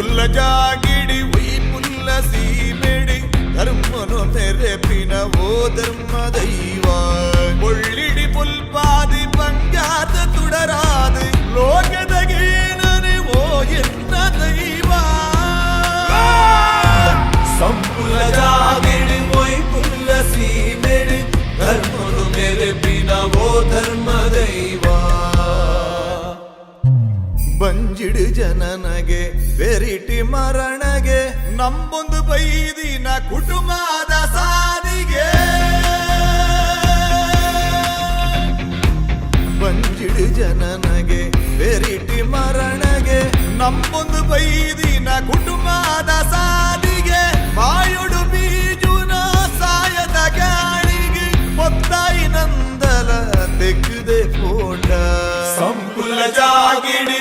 పుల్ల జాగిడి ఉయి పుల్ల సీమెడి ధర్మను మెరెపిన ఓ ధర్మ దైవా ఒళ్ళిడి పుల్పాది పంజాత ತುಡರಾದು ಲೋಕದಗೇನನೆ ಓ ಎನ್ನ ದೈವಾ ಸಂಪುಲ ಜಾಗಿಡಿ ಒಯ್ ಪುಲ್ಲ ಸೀಮೆಡಿ ಧರ್ಮನು ಮೆರೆಪಿನ ಓ ಧರ್ಮ ದೈವಾ ಬಂಜಿಡು ಜನನಗೆ ಬೆರಿಟಿ ಮರಣಗೆ ನಂಬೊಂದು ಬೈದಿನ ಕುಟುಂಬದ ಸಾದಿಗೆ ಬಂಜಿಡು ಜನನಗೆ ಬೆರಿಟಿ ಮರಣಗೆ ನಂಬೊಂದು ಬೈದಿನ ಕುಟುಂಬದ ಸಾದಿಗೆ ಮಾಯುಡು ಬೀಜುನ ಸಾಯದ ಗಾಳಿಗೆ ಮೊತ್ತಾಯಿ ನಂದಲ ತೆಗೆದೆ ಪೋಂಡ ಸಂಪುಲ ಜಾಗಿಡಿ